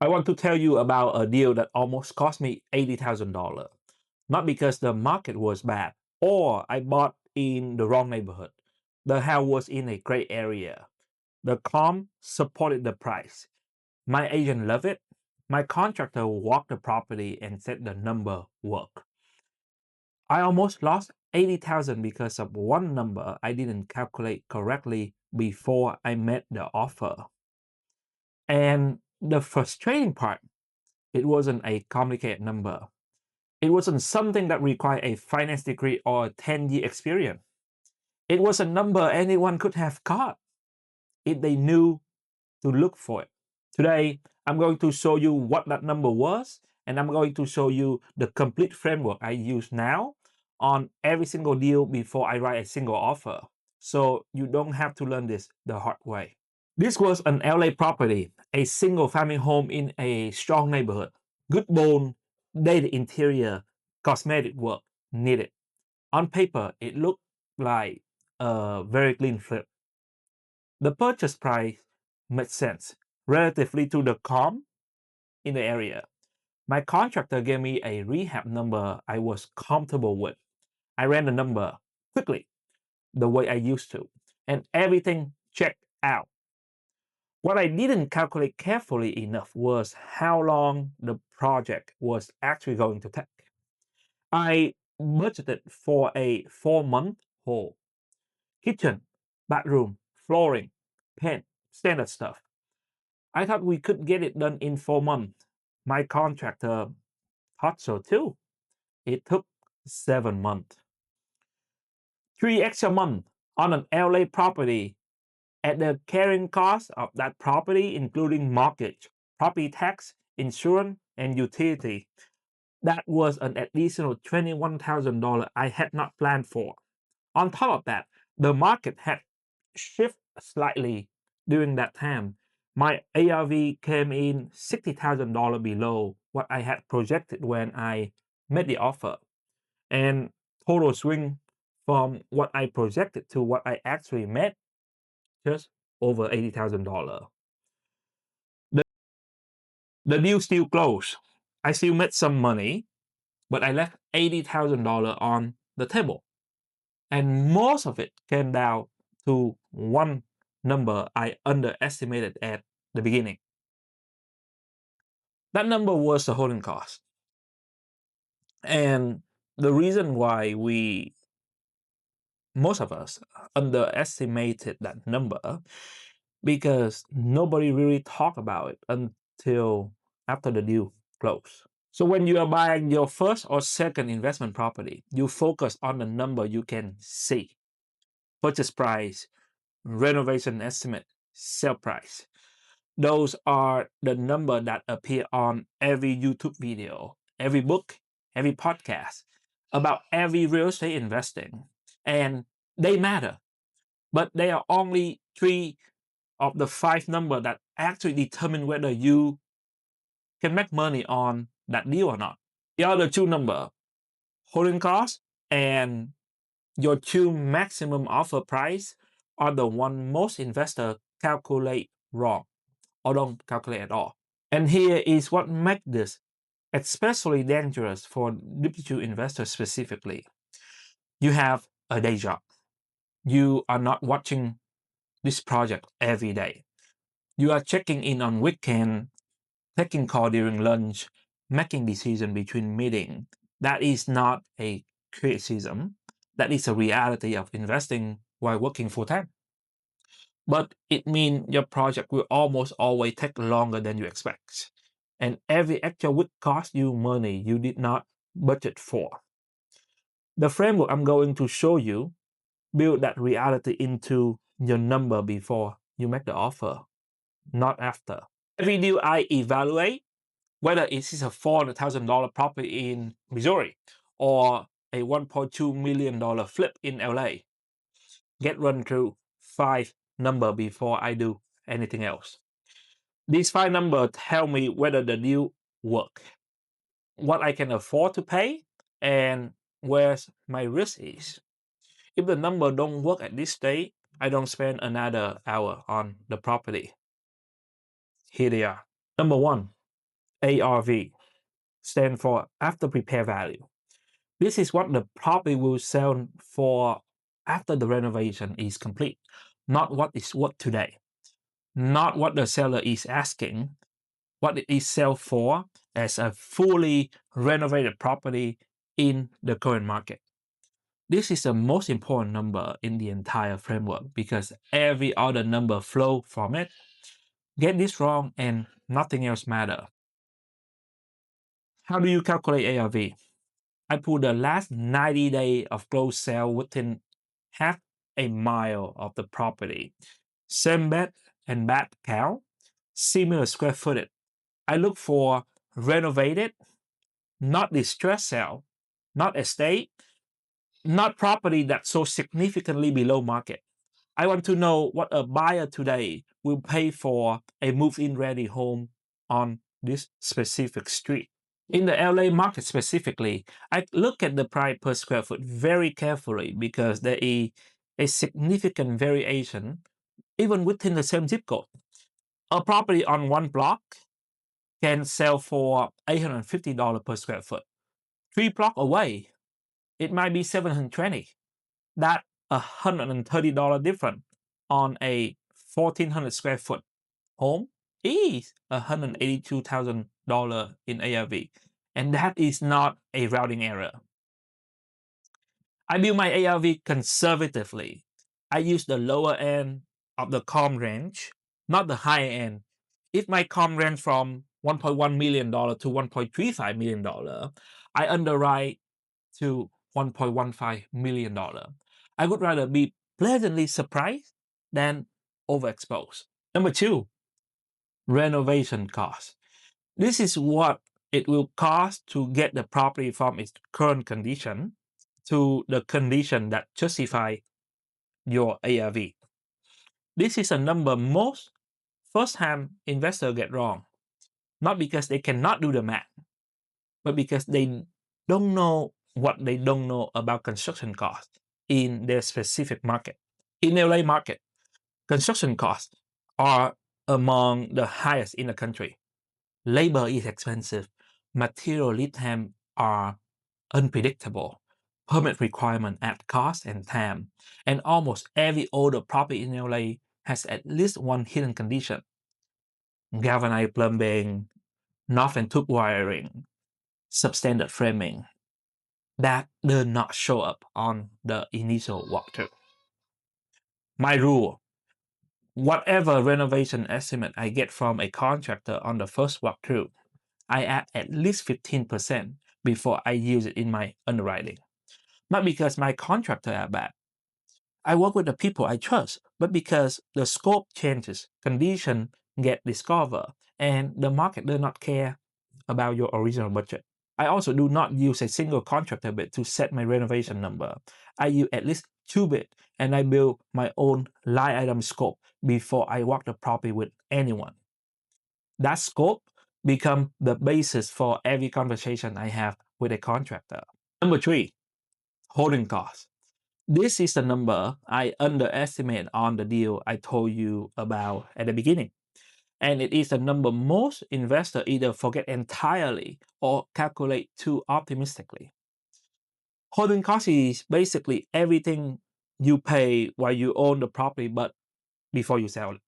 I want to tell you about a deal that almost cost me $80,000. Not because the market was bad or I bought in the wrong neighborhood. The house was in a great area. The comp supported the price. My agent loved it. My contractor walked the property and said the number worked. I almost lost 80,000 because of one number I didn't calculate correctly before I made the offer. And the frustrating part, it wasn't a complicated number. It wasn't something that required a finance degree or a 10-year experience. It was a number anyone could have caught if they knew to look for it. Today, I'm going to show you what that number was, and I'm going to show you the complete framework I use now on every single deal before I write a single offer. So you don't have to learn this the hard way. This was an LA property, a single family home in a strong neighborhood. Good bone, dated interior, cosmetic work needed. On paper, it looked like a very clean flip. The purchase price made sense relatively to the comp in the area. My contractor gave me a rehab number I was comfortable with. I ran the number quickly, the way I used to, and everything checked out. What I didn't calculate carefully enough was how long the project was actually going to take. I budgeted for a 4-month hold. Kitchen, bathroom, flooring, paint, standard stuff. I thought we could get it done in 4 months. My contractor thought so too. It took 7 months. 3 extra months on an LA property at the carrying cost of that property, including mortgage, property tax, insurance, and utility. That was an additional $21,000 I had not planned for. On top of that, the market had shifted slightly during that time. My ARV came in $60,000 below what I had projected when I made the offer. And total swing from what I projected to what I actually made, just over $80,000. The deal still closed. I still made some money, but I left $80,000 on the table. And most of it came down to one number I underestimated at the beginning. That number was the holding cost. And the reason why most of us underestimated that number, because nobody really talked about it until after the deal closed. So when you are buying your first or second investment property, you focus on the number you can see. Purchase price, renovation estimate, sale price. Those are the number that appear on every YouTube video, every book, every podcast about every real estate investing. And they matter, but they are only 3 of the 5 number that actually determine whether you can make money on that deal or not. The other 2 number, holding cost and your true maximum offer price, are the one most investors calculate wrong or don't calculate at all. And here is what makes this especially dangerous for W2 investors specifically. You have a day job. You are not watching this project every day. You are checking in on weekend, taking call during lunch, making decision between meetings. That is not a criticism. That is a reality of investing while working full time. But it means your project will almost always take longer than you expect. And every extra week costs you money you did not budget for. The framework I'm going to show you build that reality into your number before you make the offer, not after. Every deal I evaluate, whether it is a $400,000 property in Missouri or a $1.2 million flip in LA, get run through 5 numbers before I do anything else. These 5 numbers tell me whether the deal works, what I can afford to pay, and where my risk is. If the number don't work at this stage, I don't spend another hour on the property. Here they are. Number 1, ARV stands for after repair value. This is what the property will sell for after the renovation is complete, not what is worth today, not what the seller is asking, what it is sell for as a fully renovated property in the current market. This is the most important number in the entire framework because every other number flow from it. Get this wrong and nothing else matter. How do you calculate ARV? I put the last 90 days of closed sale within half a mile of the property. Same bed and bath count, similar square footage. I look for renovated, not distressed sale, not estate, not property that sold significantly below market. I want to know what a buyer today will pay for a move-in ready home on this specific street. In the LA market specifically, I look at the price per square foot very carefully because there is a significant variation even within the same zip code. A property on one block can sell for $850 per square foot. 3 blocks away, it might be $720. That $130 difference on a 1,400 square foot home is $182,000 in ARV. And that is not a routing error. I build my ARV conservatively. I use the lower end of the comp range, not the high end. If my comp range from $1.1 million to $1.35 million, I underwrite to $1.15 million. I would rather be pleasantly surprised than overexposed. Number 2, renovation costs. This is what it will cost to get the property from its current condition to the condition that justify your ARV. This is a number most first-time investors get wrong, not because they cannot do the math, but because they don't know what they don't know about construction costs in their specific market. In the LA market, construction costs are among the highest in the country. Labor is expensive. Material lead time are unpredictable. Permit requirement add cost and time. And almost every older property in LA has at least one hidden condition. Galvanized plumbing, north and tube wiring, substandard framing. That does not show up on the initial walkthrough. My rule, whatever renovation estimate I get from a contractor on the first walkthrough, I add at least 15% before I use it in my underwriting. Not because my contractor are bad. I work with the people I trust, but because the scope changes, condition get discovered, and the market does not care about your original budget. I also do not use a single contractor bid to set my renovation number. I use at least 2 bids, and I build my own line item scope before I walk the property with anyone. That scope becomes the basis for every conversation I have with a contractor. Number 3, holding costs. This is the number I underestimate on the deal I told you about at the beginning. And it is a number most investors either forget entirely or calculate too optimistically. Holding cost is basically everything you pay while you own the property but before you sell it,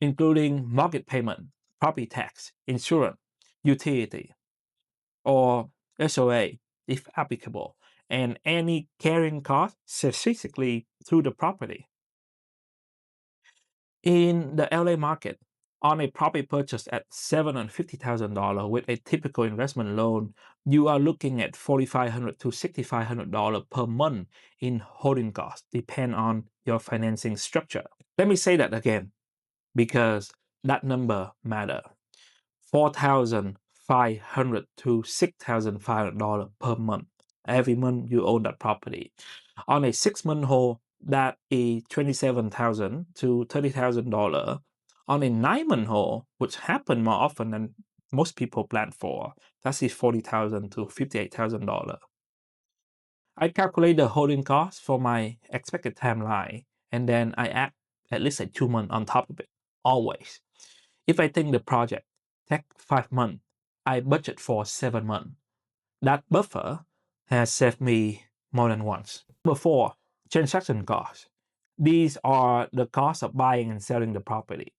including mortgage payment, property tax, insurance, utility, or SOA if applicable, and any carrying cost specifically to the property. In the LA market, on a property purchase at $750,000 with a typical investment loan, you are looking at $4,500 to $6,500 per month in holding costs, depend on your financing structure. Let me say that again, because that number matter. $4,500 to $6,500 per month every month you own that property. On a 6-month hold, that is $27,000 to $30,000. On a 9-month hold, which happen more often than most people plan for, that is $40,000 to $58,000. I calculate the holding cost for my expected timeline, and then I add at least 2 months on top of it, always. If I think the project take 5 months. I budget for 7 months. That buffer has saved me more than once. Number 4, transaction costs. These are the costs of buying and selling the property.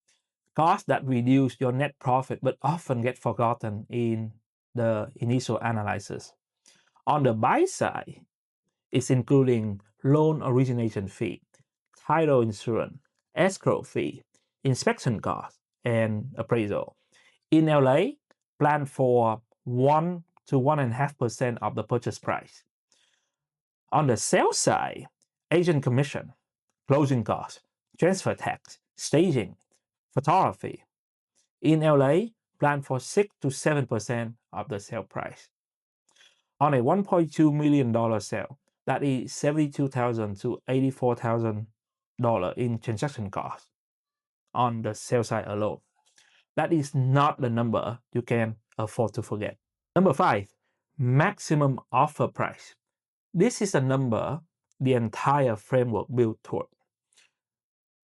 Costs that reduce your net profit but often get forgotten in the initial analysis. On the buy side, it's including loan origination fee, title insurance, escrow fee, inspection costs, and appraisal. In LA, plan for 1 to 1.5% of the purchase price. On the sales side, agent commission, closing costs, transfer tax, staging, photography. In LA, plan for 6 to 7% of the sale price. On a $1.2 million sale, that is $72,000 to $84,000 in transaction costs on the sales side alone. That is not the number you can afford to forget. Number 5, maximum offer price. This is a number the entire framework built toward.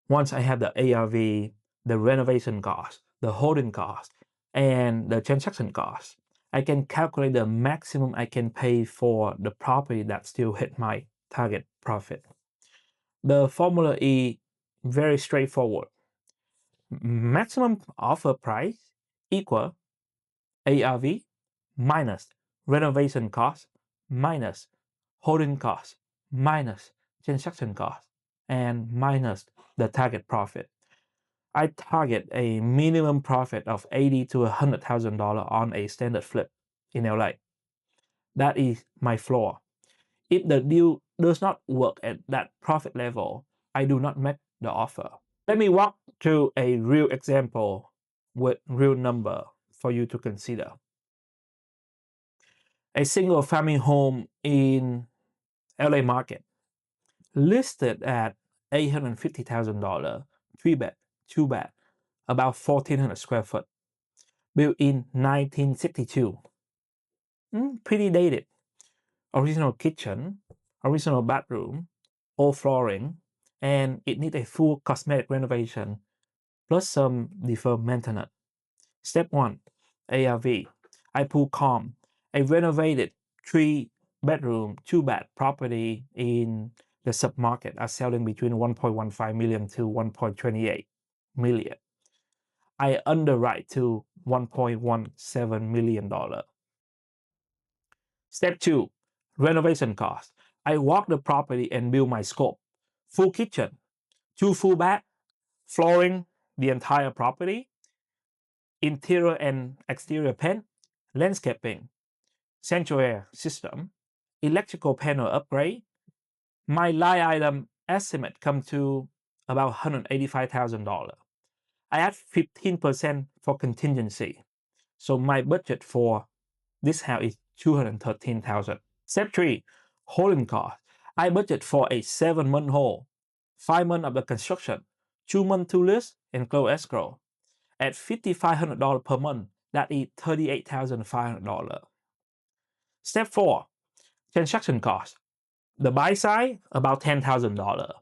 Once I have the ARV, the renovation cost, the holding cost, and the transaction cost, I can calculate the maximum I can pay for the property that still hit my target profit. The formula is very straightforward. Maximum offer price equal ARV minus renovation cost minus holding cost minus transaction cost and minus the target profit. I target a minimum profit of $80,000 to $100,000 on a standard flip in LA. That is my floor. If the deal does not work at that profit level, I do not make the offer. Let me walk through a real example with real number for you to consider. A single family home in LA market listed at $850,000, 3-bed, 2-bed, about 1,400 square foot, built in 1962. Pretty dated. Original kitchen, original bathroom, old flooring, and it needs a full cosmetic renovation plus some deferred maintenance. Step 1, ARV. I pull COM, a renovated 3-bedroom, 2-bath property in the submarket are selling between 1.15 million to 1.28 million. I underwrite to $1.17 million. Step 2, renovation cost. I walk the property and build my scope. Full kitchen, 2 full bath, flooring the entire property, interior and exterior paint, landscaping, central air system, electrical panel upgrade. My line item estimate come to about $185,000. I add 15% for contingency. So my budget for this house is $213,000. Step 3, holding cost. I budget for a 7-month hold, 5 months of the construction, 2 months to list and close escrow. At $5,500 per month, that is $38,500. Step 4, transaction cost. The buy side, about $10,000.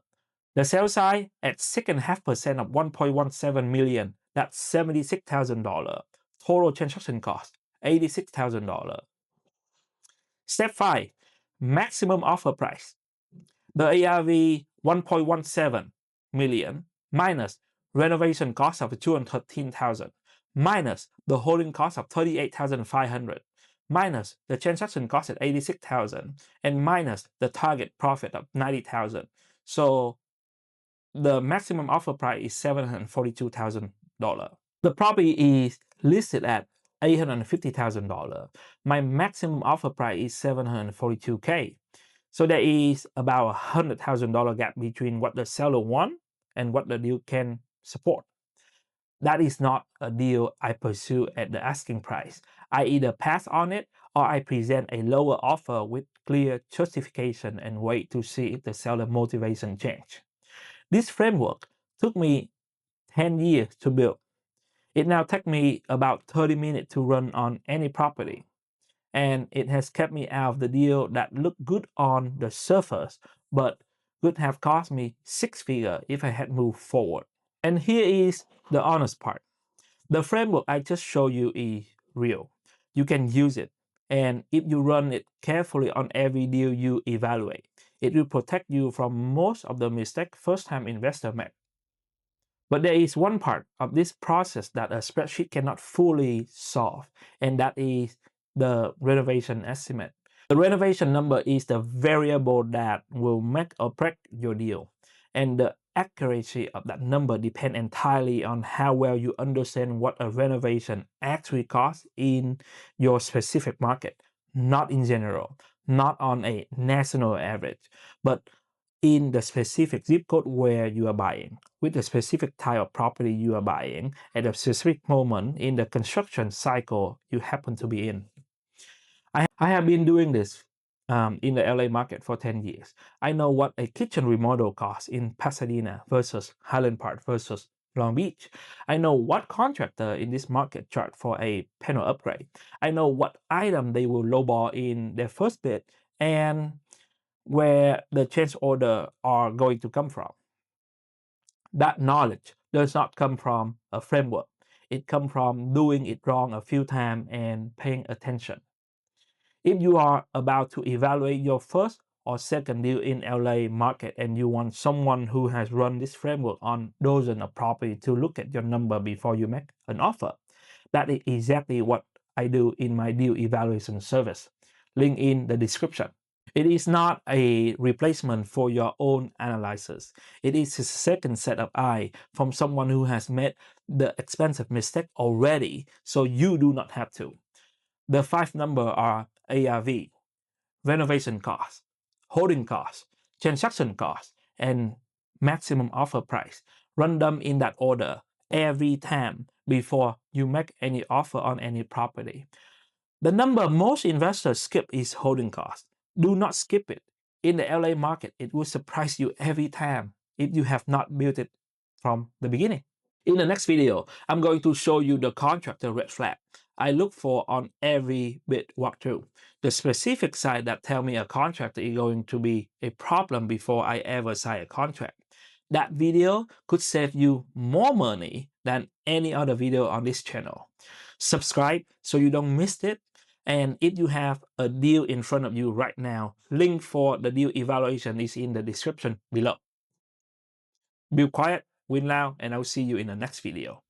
The sell side, at 6.5% of $1.17 million, that's $76,000. Total transaction cost, $86,000. Step 5, maximum offer price. The ARV, $1.17 million, minus renovation cost of $213,000, minus the holding cost of $38,500, minus the transaction cost at $86,000, and minus the target profit of $90,000. So the maximum offer price is $742,000. The property is listed at $850,000. My maximum offer price is $742K. So there is about $100,000 gap between what the seller wants and what the deal can support. That is not a deal I pursue at the asking price. I either pass on it or I present a lower offer with clear justification and wait to see if the seller motivation change. This framework took me 10 years to build. It now takes me about 30 minutes to run on any property. And it has kept me out of the deal that looked good on the surface, but would have cost me 6 figures if I had moved forward. And here is the honest part. The framework I just showed you is real. You can use it. And if you run it carefully on every deal you evaluate, it will protect you from most of the mistakes first-time investors make. But there is one part of this process that a spreadsheet cannot fully solve, and that is the renovation estimate. The renovation number is the variable that will make or break your deal, and the accuracy of that number depends entirely on how well you understand what a renovation actually costs in your specific market, not in general, not on a national average, but in the specific zip code where you are buying, with the specific type of property you are buying at a specific moment in the construction cycle you happen to be in. I have been doing this in the LA market for 10 years. I know what a kitchen remodel costs in Pasadena versus Highland Park versus Long Beach. I know what contractor in this market charge for a panel upgrade. I know what item they will lowball in their first bid and where the change order are going to come from. That knowledge does not come from a framework. It comes from doing it wrong a few times and paying attention. If you are about to evaluate your first or second deal in LA market and you want someone who has run this framework on dozens of property to look at your number before you make an offer, that is exactly what I do in my deal evaluation service. Link in the description. It is not a replacement for your own analysis. It is a second set of eye from someone who has made the expensive mistake already, so you do not have to. The 5 numbers are ARV, renovation cost, holding cost, transaction cost, and maximum offer price. Run them in that order every time before you make any offer on any property. The number most investors skip is holding cost. Do not skip it. In the LA market, it will surprise you every time if you have not built it from the beginning. In the next video, I'm going to show you the contractor red flag I look for on every bid walkthrough. The specific side that tell me a contractor is going to be a problem before I ever sign a contract. That video could save you more money than any other video on this channel. Subscribe so you don't miss it. And if you have a deal in front of you right now, link for the deal evaluation is in the description below. Build quiet, win loud, and I'll see you in the next video.